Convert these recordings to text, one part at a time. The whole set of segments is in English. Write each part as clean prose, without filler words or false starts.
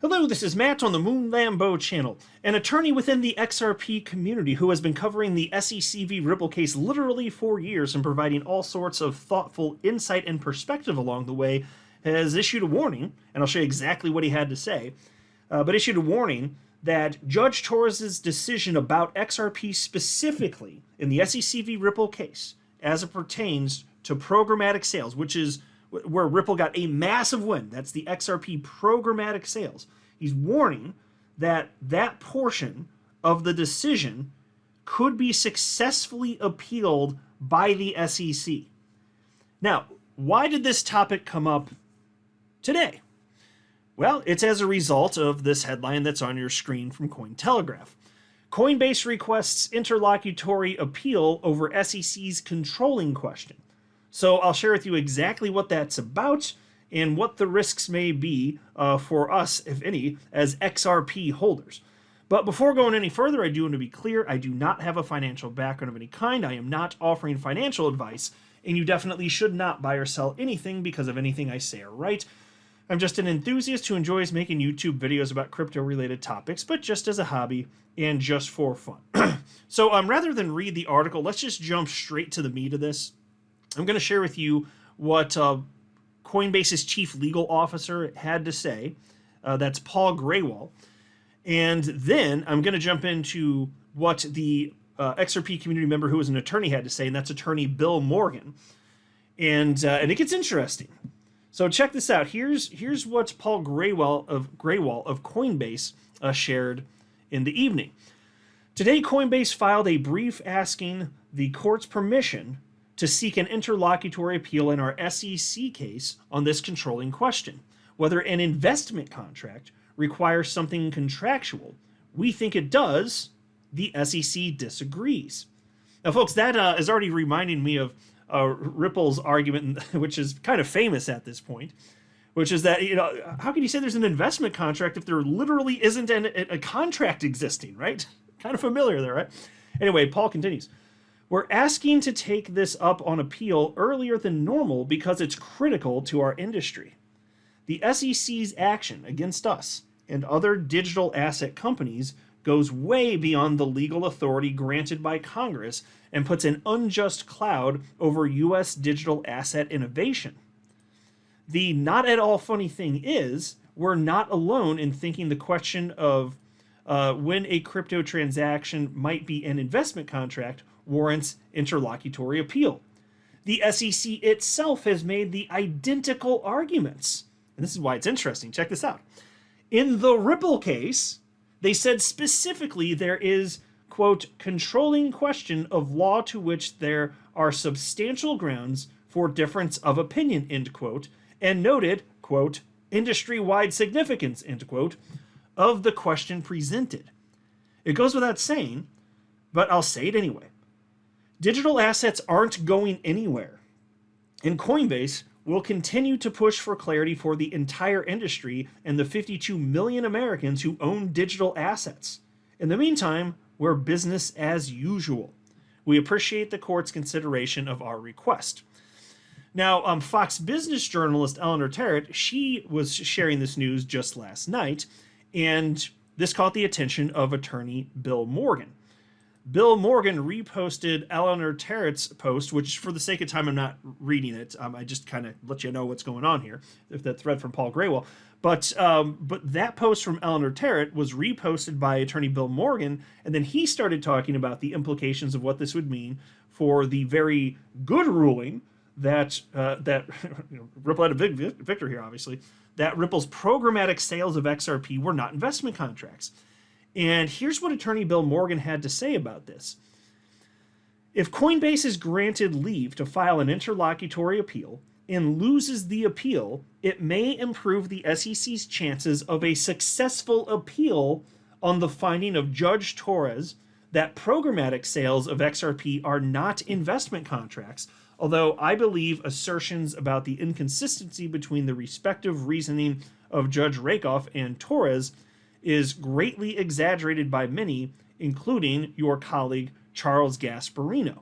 Hello, this is Matt on the Moon Lambeau channel, an attorney within the XRP community who has been covering the SEC v. Ripple case literally for years and providing all sorts of thoughtful insight and perspective along the way, has issued a warning, and I'll show you exactly what he had to say, but issued a warning that Judge Torres' decision about XRP specifically in the SEC v. Ripple case, as it pertains to programmatic sales, which is where Ripple got a massive win. That's the XRP programmatic sales. He's warning that that portion of the decision could be successfully appealed by the SEC. Now, why did this topic come up today? Well, it's as a result of this headline that's on your screen from Cointelegraph. Coinbase requests interlocutory appeal over SEC's controlling question. So I'll share with you exactly what that's about and what the risks may be for us, if any, as XRP holders. But before going any further, I do want to be clear, I do not have a financial background of any kind. I am not offering financial advice, and you definitely should not buy or sell anything because of anything I say or write. I'm just an enthusiast who enjoys making YouTube videos about crypto-related topics, but just as a hobby and just for fun. So rather than read the article, let's just jump straight to the meat of this. I'm going to share with you what Coinbase's chief legal officer had to say. That's Paul Grewal. And then I'm going to jump into what the XRP community member who was an attorney had to say, and that's attorney Bill Morgan. And it gets interesting. So check this out. Here's what Paul Grewal of Coinbase shared in the evening. Today, Coinbase filed a brief asking the court's permission to seek an interlocutory appeal in our SEC case on this controlling question, whether an investment contract requires something contractual. We think it does. The SEC disagrees. Now, folks, that is already reminding me of Ripple's argument, which is kind of famous at this point, which is that, how can you say there's an investment contract if there literally isn't a contract existing, right? Kind of familiar there, right? Anyway, Paul continues. We're asking to take this up on appeal earlier than normal because it's critical to our industry. The SEC's action against us and other digital asset companies goes way beyond the legal authority granted by Congress and puts an unjust cloud over U.S. digital asset innovation. The not at all funny thing is, we're not alone in thinking the question of when a crypto transaction might be an investment contract warrants interlocutory appeal. The SEC itself has made the identical arguments. And this is why it's interesting. Check this out. In the Ripple case, they said specifically there is, quote, controlling question of law to which there are substantial grounds for difference of opinion, end quote, and noted, quote, industry-wide significance, end quote, of the question presented. It goes without saying, but I'll say it anyway. Digital assets aren't going anywhere, and Coinbase will continue to push for clarity for the entire industry and the 52 million Americans who own digital assets. In the meantime, we're business as usual. We appreciate the court's consideration of our request. Now, Fox Business journalist Eleanor Terrett, she was sharing this news just last night, and this caught the attention of attorney Bill Morgan. Bill Morgan reposted Eleanor Terrett's post, which for the sake of time, I'm not reading it. I just kind of let you know what's going on here, if that thread from Paul Grewal. But that post from Eleanor Terrett was reposted by attorney Bill Morgan, and then he started talking about the implications of what this would mean for the very good ruling that Ripple had a big victory here, obviously, that Ripple's programmatic sales of XRP were not investment contracts. And here's what attorney Bill Morgan had to say about this. If Coinbase is granted leave to file an interlocutory appeal and loses the appeal, it may improve the SEC's chances of a successful appeal on the finding of Judge Torres that programmatic sales of XRP are not investment contracts, although I believe assertions about the inconsistency between the respective reasoning of Judge Rakoff and Torres is greatly exaggerated by many, including your colleague Charles Gasparino.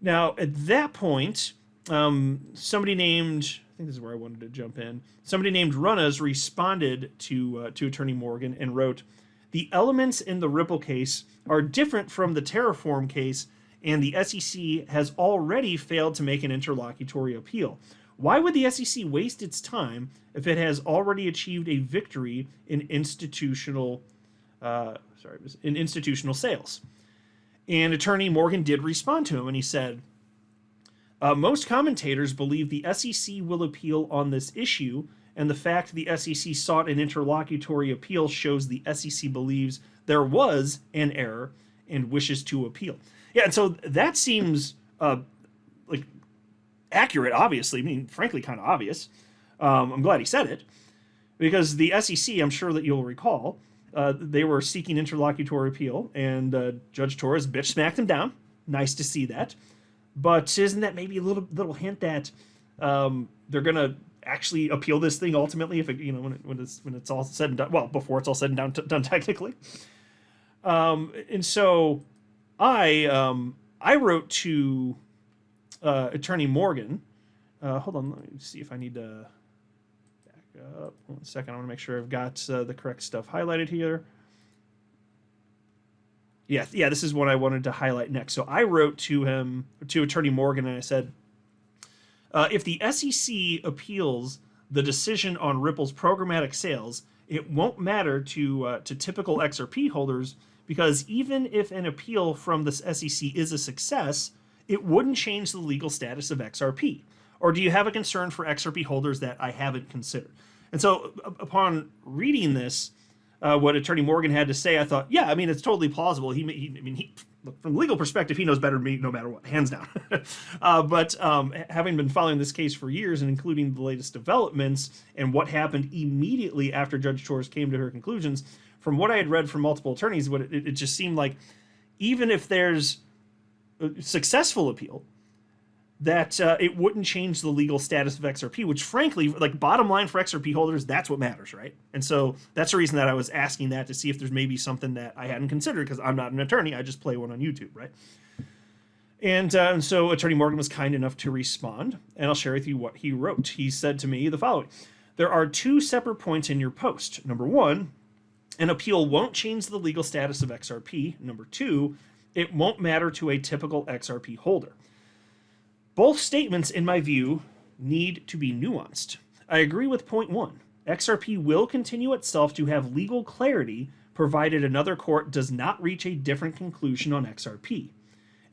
Now, at that point, somebody named, I think this is where I wanted to jump in. Somebody named Runners responded to Attorney Morgan and wrote, "The elements in the Ripple case are different from the Terraform case, and the SEC has already failed to make an interlocutory appeal. Why would the SEC waste its time if it has already achieved a victory in institutional sales?" And Attorney Morgan did respond to him, and he said, "Most commentators believe the SEC will appeal on this issue, and the fact the SEC sought an interlocutory appeal shows the SEC believes there was an error and wishes to appeal." Yeah, and so that seems like accurate, obviously. I mean, frankly, kind of obvious. I'm glad he said it, because the SEC, I'm sure that you'll recall, they were seeking interlocutory appeal, and Judge Torres bitch smacked them down. Nice to see that. But isn't that maybe a little hint that they're gonna actually appeal this thing ultimately, if it, when it's all said and done? Well, before it's all said and done technically. And so I wrote to Attorney Morgan. Hold on, let me see if I need to back up 1 second. I want to make sure I've got the correct stuff highlighted here. Yeah, this is what I wanted to highlight next. So I wrote to Attorney Morgan, and I said, if the SEC appeals the decision on Ripple's programmatic sales, it won't matter to typical XRP holders, because even if an appeal from the SEC is a success, it wouldn't change the legal status of XRP. Or do you have a concern for XRP holders that I haven't considered? And so upon reading this, what Attorney Morgan had to say, I thought, yeah, I mean, it's totally plausible. He from a legal perspective, he knows better than me, no matter what, hands down. But having been following this case for years, and including the latest developments and what happened immediately after Judge Torres came to her conclusions, from what I had read from multiple attorneys, it just seemed like even if there's a successful appeal, that it wouldn't change the legal status of XRP, which frankly, like, bottom line for XRP holders, that's what matters, right? And so that's the reason that I was asking that, to see if there's maybe something that I hadn't considered, because I'm not an attorney, I just play one on YouTube, right? And so Attorney Morgan was kind enough to respond, and I'll share with you what he wrote. He said to me the following: "There are two separate points in your post. Number one, an appeal won't change the legal status of XRP. Number two, it won't matter to a typical XRP holder. Both statements, in my view, need to be nuanced. I agree with point one. XRP will continue itself to have legal clarity, provided another court does not reach a different conclusion on XRP.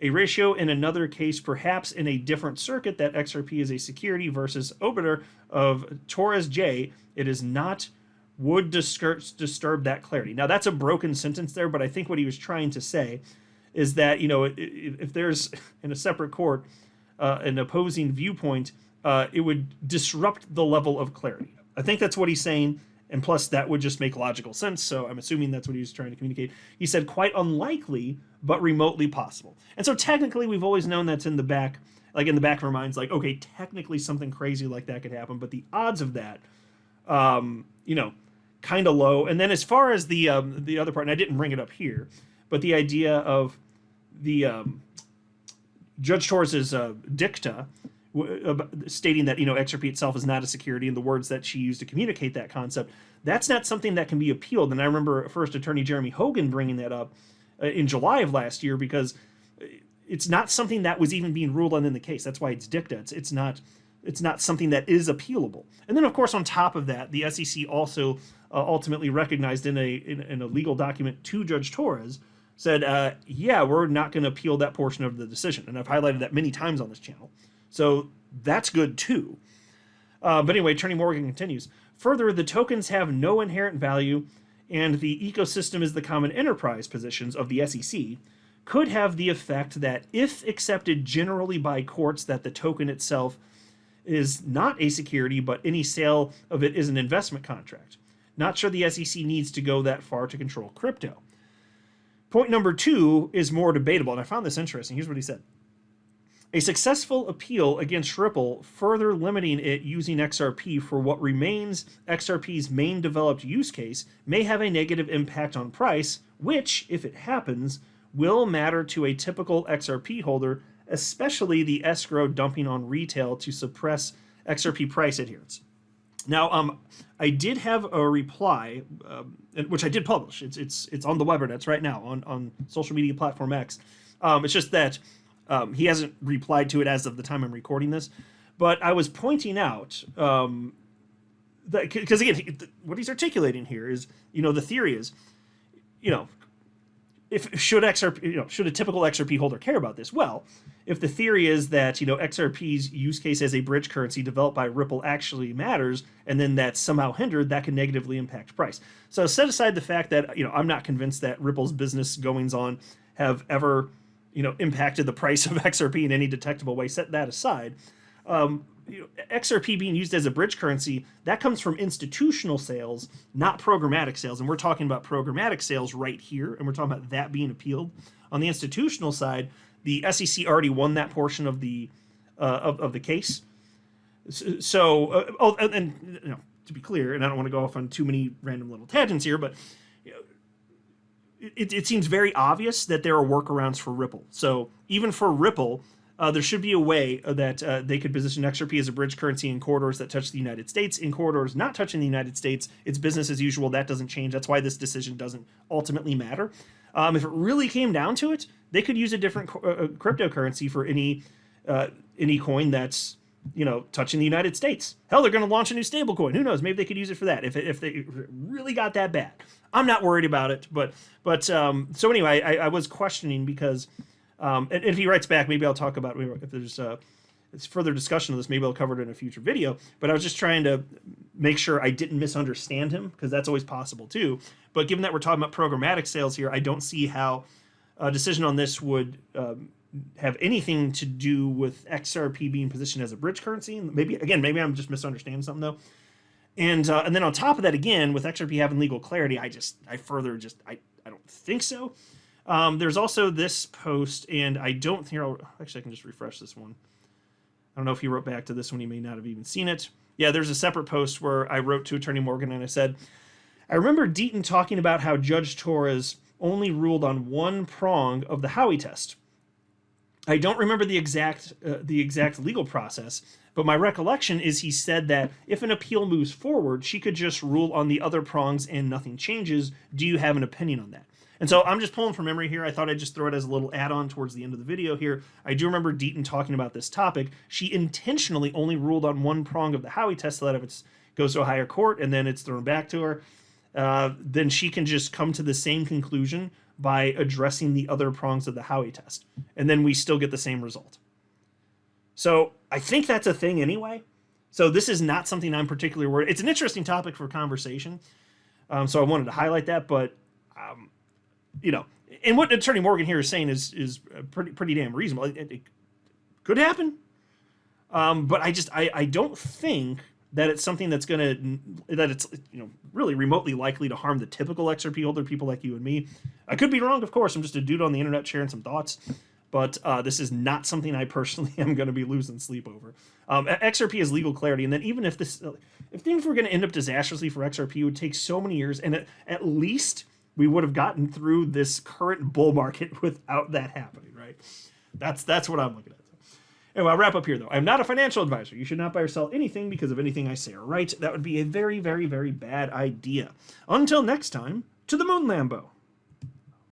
A ratio in another case, perhaps in a different circuit, that XRP is a security versus obiter of Torres J, it is not, would disturb that clarity." Now, that's a broken sentence there, but I think what he was trying to say is that, if there's in a separate court an opposing viewpoint, it would disrupt the level of clarity. I think that's what he's saying, and plus that would just make logical sense, so I'm assuming that's what he was trying to communicate. He said, quite unlikely, but remotely possible. And so technically, we've always known that's in the back of our minds, like, okay, technically something crazy like that could happen, but the odds of that, kind of low. And then as far as the other part, and I didn't bring it up here, but the idea of the Judge Torres's dicta stating that XRP itself is not a security, and the words that she used to communicate that concept, that's not something that can be appealed. And I remember first Attorney Jeremy Hogan bringing that up in July of last year, because it's not something that was even being ruled on in the case. That's why it's dicta. It's not something that is appealable. And then, of course, on top of that, the SEC also ultimately recognized in a legal document to Judge Torres, said, yeah, we're not going to appeal that portion of the decision. And I've highlighted that many times on this channel. So that's good too. But anyway, Attorney Morgan continues. Further, the tokens have no inherent value, and the ecosystem is the common enterprise positions of the SEC could have the effect that, if accepted generally by courts, that the token itself is not a security, but any sale of it is an investment contract. Not sure the SEC needs to go that far to control crypto. Point number two is more debatable, and I found this interesting. Here's what he said. A successful appeal against Ripple, further limiting it using XRP for what remains XRP's main developed use case, may have a negative impact on price, which, if it happens, will matter to a typical XRP holder, especially the escrow dumping on retail to suppress XRP price adherence. Now, I did have a reply, which I did publish. It's on the Webernets right now on social media platform X. It's just that he hasn't replied to it as of the time I'm recording this. But I was pointing out that, because again, what he's articulating here is, the theory is, should XRP, should a typical XRP holder care about this? Well, if the theory is that, XRP's use case as a bridge currency developed by Ripple actually matters, and then that's somehow hindered, that can negatively impact price. So set aside the fact that, I'm not convinced that Ripple's business goings on have ever, impacted the price of XRP in any detectable way. Set that aside. XRP being used as a bridge currency, that comes from institutional sales, not programmatic sales. And we're talking about programmatic sales right here, and we're talking about that being appealed. On the institutional side, the SEC already won that portion of the case. So, to be clear, and I don't want to go off on too many random little tangents here, but it seems very obvious that there are workarounds for Ripple. So even for Ripple, there should be a way that they could position XRP as a bridge currency in corridors that touch the United States. In corridors not touching the United States, it's business as usual. That doesn't change. That's why this decision doesn't ultimately matter. If it really came down to it, they could use a different cryptocurrency for any coin that's touching the United States. Hell, they're going to launch a new stablecoin. Who knows? Maybe they could use it for that if it really got that bad. I'm not worried about it, but so anyway, I was questioning because. And if he writes back, maybe I'll talk about if there's further discussion of this. Maybe I'll cover it in a future video. But I was just trying to make sure I didn't misunderstand him, because that's always possible too. But given that we're talking about programmatic sales here, I don't see how a decision on this would have anything to do with XRP being positioned as a bridge currency. Maybe I'm just misunderstanding something though. And then on top of that, again, with XRP having legal clarity, I don't think so. There's also this post, and I don't think, actually I can just refresh this one. I don't know if he wrote back to this one. He may not have even seen it. Yeah, there's a separate post where I wrote to Attorney Morgan and I said, I remember Deaton talking about how Judge Torres only ruled on one prong of the Howey test. I don't remember the exact legal process, but my recollection is he said that if an appeal moves forward, she could just rule on the other prongs and nothing changes. Do you have an opinion on that? And so I'm just pulling from memory here. I thought I'd just throw it as a little add-on towards the end of the video here. I do remember Deaton talking about this topic. She intentionally only ruled on one prong of the Howey test, so that if it goes to a higher court and then it's thrown back to her, then she can just come to the same conclusion by addressing the other prongs of the Howey test. And then we still get the same result. So I think that's a thing anyway. So this is not something I'm particularly worried. It's an interesting topic for conversation. So I wanted to highlight that, but and what Attorney Morgan here is saying is pretty damn reasonable. It could happen, but I don't think that it's something that's really remotely likely to harm the typical XRP holder, people like you and me. I could be wrong, of course. I'm just a dude on the internet sharing some thoughts, but this is not something I personally am going to be losing sleep over. XRP has legal clarity, and then even if things were going to end up disastrously for XRP, it would take so many years, and at least we would have gotten through this current bull market without that happening, right? That's what I'm looking at. Anyway, I'll wrap up here, though. I'm not a financial advisor. You should not buy or sell anything because of anything I say or write. That would be a very, very, very bad idea. Until next time, to the moon, Lambo.